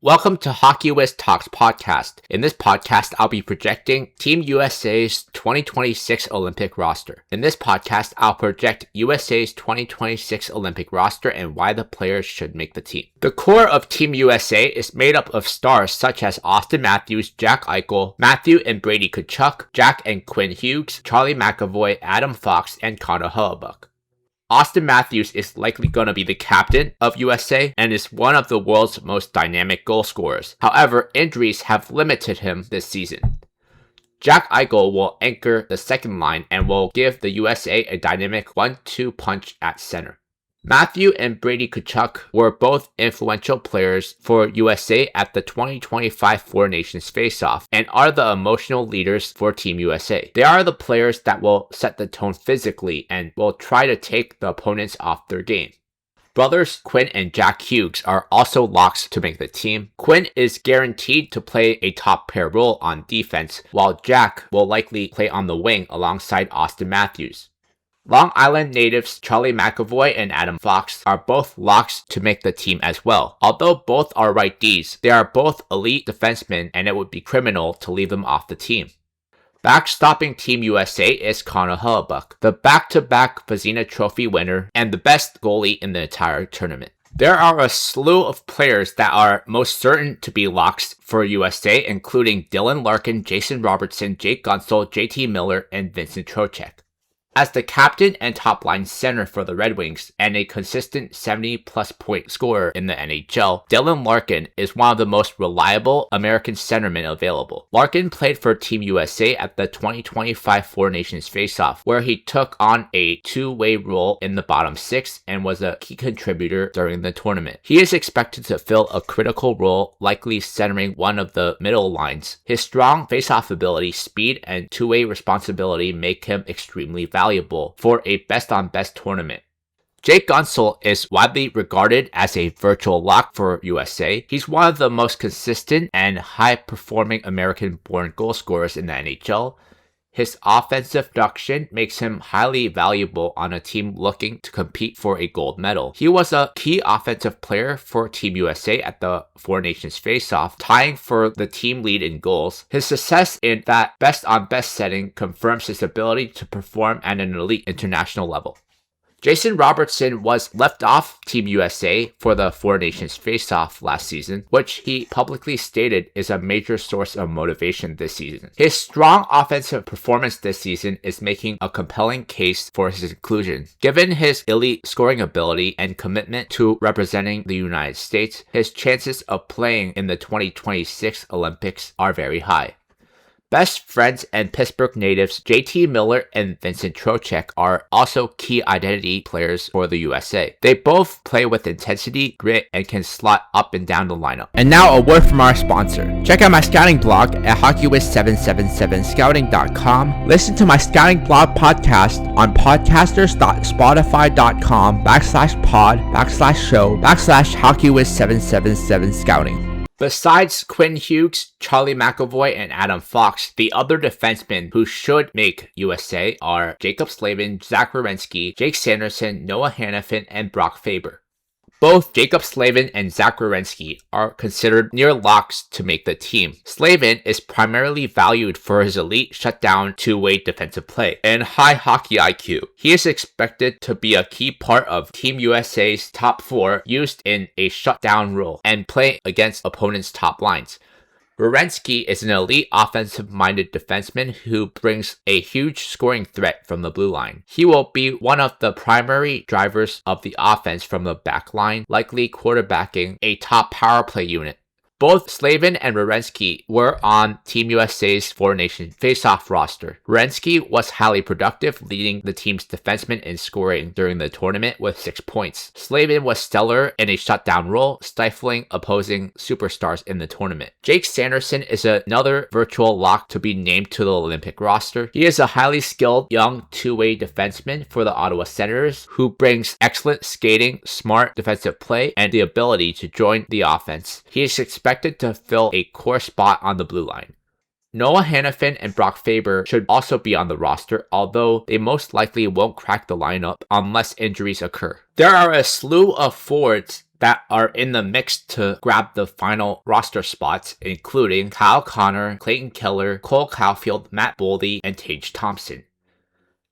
Welcome to Hockey Whiz Talks podcast. In this podcast, I'll be projecting Team USA's 2026 Olympic roster. In this podcast, I'll project USA's 2026 Olympic roster and why the players should make the team. The core of Team USA is made up of stars such as Austin Matthews, Jack Eichel, Matthew and Brady Tkachuk, Jack and Quinn Hughes, Charlie McAvoy, Adam Fox, and Connor Hellebuyck. Austin Matthews is likely going to be the captain of USA and is one of the world's most dynamic goal scorers. However, injuries have limited him this season. Jack Eichel will anchor the second line and will give the USA a dynamic 1-2 punch at center. Matthew and Brady Tkachuk were both influential players for USA at the 2025 Four Nations Face-Off and are the emotional leaders for Team USA. They are the players that will set the tone physically and will try to take the opponents off their game. Brothers Quinn and Jack Hughes are also locks to make the team. Quinn is guaranteed to play a top pair role on defense, while Jack will likely play on the wing alongside Austin Matthews. Long Island natives Charlie McAvoy and Adam Fox are both locks to make the team as well. Although both are righties, they are both elite defensemen and it would be criminal to leave them off the team. Backstopping Team USA is Connor Hellebuyck, the back-to-back Vezina Trophy winner and the best goalie in the entire tournament. There are a slew of players that are most certain to be locks for USA, including Dylan Larkin, Jason Robertson, Jake Guentzel, JT Miller, and Vincent Trocheck. As the captain and top-line center for the Red Wings and a consistent 70-plus point scorer in the NHL, Dylan Larkin is one of the most reliable American centermen available. Larkin played for Team USA at the 2025 Four Nations Face-Off, where he took on a two-way role in the bottom six and was a key contributor during the tournament. He is expected to fill a critical role, likely centering one of the middle lines. His strong face-off ability, speed, and two-way responsibility make him extremely valuable for a best-on-best tournament. Jake Guentzel is widely regarded as a virtual lock for USA. He's one of the most consistent and high-performing American-born goal scorers in the NHL. His offensive production makes him highly valuable on a team looking to compete for a gold medal. He was a key offensive player for Team USA at the Four Nations Face-Off, tying for the team lead in goals. His success in that best-on-best setting confirms his ability to perform at an elite international level. Jason Robertson was left off Team USA for the Four Nations Face-Off last season, which he publicly stated is a major source of motivation this season. His strong offensive performance this season is making a compelling case for his inclusion. Given his elite scoring ability and commitment to representing the United States, his chances of playing in the 2026 Olympics are very high. Best friends and Pittsburgh natives JT Miller and Vincent Trocheck are also key identity players for the USA. They both play with intensity, grit, and can slot up and down the lineup. And now a word from our sponsor. Check out my scouting blog at hockeywiz777scouting.com. Listen to my scouting blog podcast on podcasters.spotify.com/pod/show/hockeywiz777scouting. Besides Quinn Hughes, Charlie McAvoy, and Adam Fox, the other defensemen who should make USA are Jaccob Slavin, Zach Werenski, Jake Sanderson, Noah Hanifin, and Brock Faber. Both Jaccob Slavin and Zach Werenski are considered near locks to make the team. Slavin is primarily valued for his elite shutdown two-way defensive play and high hockey IQ. He is expected to be a key part of Team USA's top four used in a shutdown role and play against opponents' top lines. Werenski is an elite offensive-minded defenseman who brings a huge scoring threat from the blue line. He will be one of the primary drivers of the offense from the back line, likely quarterbacking a top power play unit. Both Slavin and Werenski were on Team USA's Four Nations Face-Off roster. Werenski was highly productive, leading the team's defensemen in scoring during the tournament with 6 points. Slavin was stellar in a shutdown role, stifling opposing superstars in the tournament. Jake Sanderson is another virtual lock to be named to the Olympic roster. He is a highly skilled young two-way defenseman for the Ottawa Senators who brings excellent skating, smart defensive play, and the ability to join the offense. He is expected to fill a core spot on the blue line. Noah Hanifin and Brock Faber should also be on the roster, although they most likely won't crack the lineup unless injuries occur. There are a slew of forwards that are in the mix to grab the final roster spots, including Kyle Connor, Clayton Keller, Cole Caulfield, Matt Boldy, and Tage Thompson.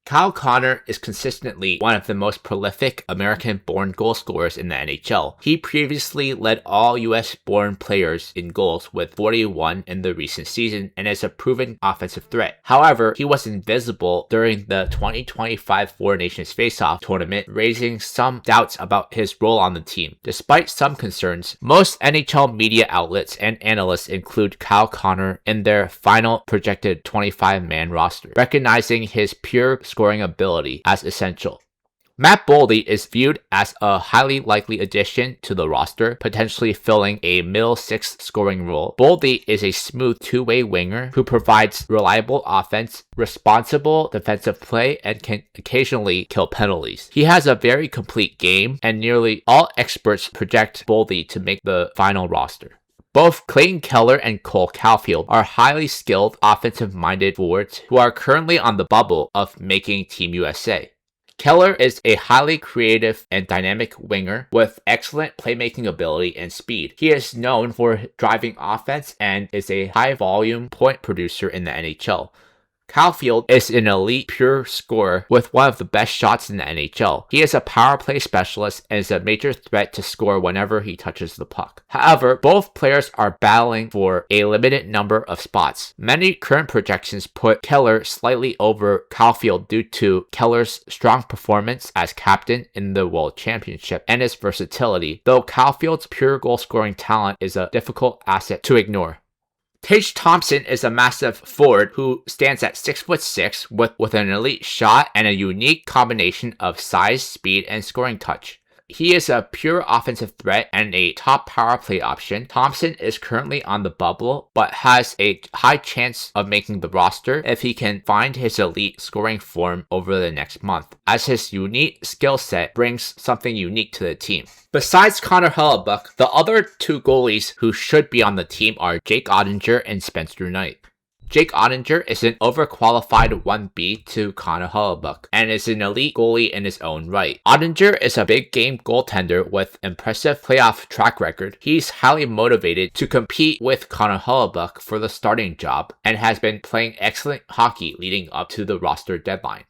Kyle Connor is consistently one of the most prolific American-born goal scorers in the NHL. He previously led all US-born players in goals with 41 in the recent season and is a proven offensive threat. However, he was invisible during the 2025 Four Nations Face-Off tournament, raising some doubts about his role on the team. Despite some concerns, most NHL media outlets and analysts include Kyle Connor in their final projected 25-man roster, recognizing his pure scoring ability as essential. Matt Boldy is viewed as a highly likely addition to the roster, potentially filling a middle six scoring role. Boldy is a smooth two-way winger who provides reliable offense, responsible defensive play, and can occasionally kill penalties. He has a very complete game, and nearly all experts project Boldy to make the final roster. Both Clayton Keller and Cole Caulfield are highly skilled offensive-minded forwards who are currently on the bubble of making Team USA. Keller is a highly creative and dynamic winger with excellent playmaking ability and speed. He is known for driving offense and is a high-volume point producer in the NHL. Caulfield is an elite pure scorer with one of the best shots in the NHL. He is a power play specialist and is a major threat to score whenever he touches the puck. However, both players are battling for a limited number of spots. Many current projections put Keller slightly over Caulfield due to Keller's strong performance as captain in the World Championship and his versatility, though Caulfield's pure goal scoring talent is a difficult asset to ignore. Tage Thompson is a massive forward who stands at 6'6" with an elite shot and a unique combination of size, speed, and scoring touch. He is a pure offensive threat and a top power play option. Thompson is currently on the bubble, but has a high chance of making the roster if he can find his elite scoring form over the next month, as his unique skill set brings something unique to the team. Besides Connor Hellebuyck, the other two goalies who should be on the team are Jake Oettinger and Spencer Knight. Jake Oettinger is an overqualified 1B to Connor Hellebuyck and is an elite goalie in his own right. Oettinger is a big game goaltender with impressive playoff track record. He's highly motivated to compete with Connor Hellebuyck for the starting job and has been playing excellent hockey leading up to the roster deadline.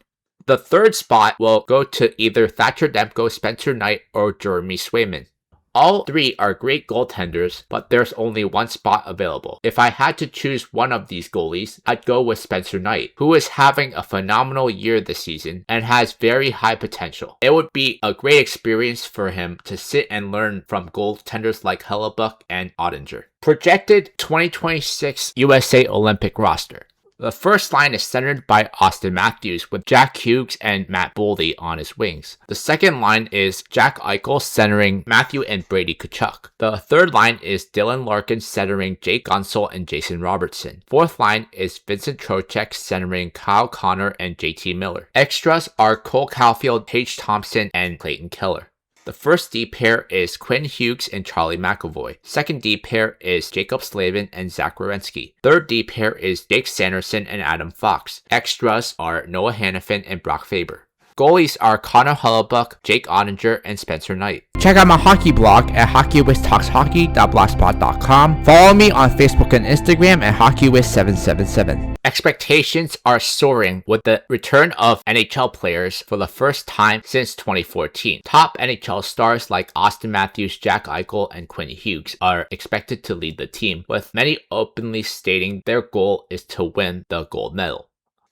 The third spot will go to either Thatcher Demko, Spencer Knight, or Jeremy Swayman. All three are great goaltenders, but there's only one spot available. If I had to choose one of these goalies, I'd go with Spencer Knight, who is having a phenomenal year this season and has very high potential. It would be a great experience for him to sit and learn from goaltenders like Hellebuyck and Oettinger. Projected 2026 USA Olympic roster. The first line is centered by Auston Matthews with Jack Hughes and Matt Boldy on his wings. The second line is Jack Eichel centering Matthew and Brady Tkachuk. The third line is Dylan Larkin centering Jake Gunsel and Jason Robertson. Fourth line is Vincent Trocheck centering Kyle Connor and JT Miller. Extras are Cole Caulfield, Tage Thompson, and Clayton Keller. The first D pair is Quinn Hughes and Charlie McAvoy. Second D pair is Jacob Slavin and Zach Werenski. Third D pair is Jake Sanderson and Adam Fox. Extras are Noah Hannafin and Brock Faber. Goalies are Connor Hellebuyck, Jake Oettinger, and Spencer Knight. Check out my hockey blog at hockeywiztalkshockey.blogspot.com. Follow me on Facebook and Instagram at hockeywiz777. Expectations are soaring with the return of NHL players for the first time since 2014. Top NHL stars like Auston Matthews, Jack Eichel, and Quinn Hughes are expected to lead the team, with many openly stating their goal is to win the gold medal.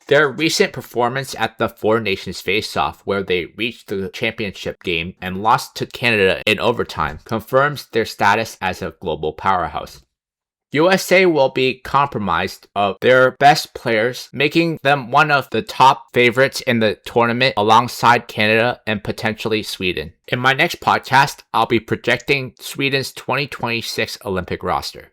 Their recent performance at the Four Nations Face-Off, where they reached the championship game and lost to Canada in overtime, confirms their status as a global powerhouse. USA will be compromised of their best players, making them one of the top favorites in the tournament alongside Canada and potentially Sweden. In my next podcast, I'll be projecting Sweden's 2026 Olympic roster.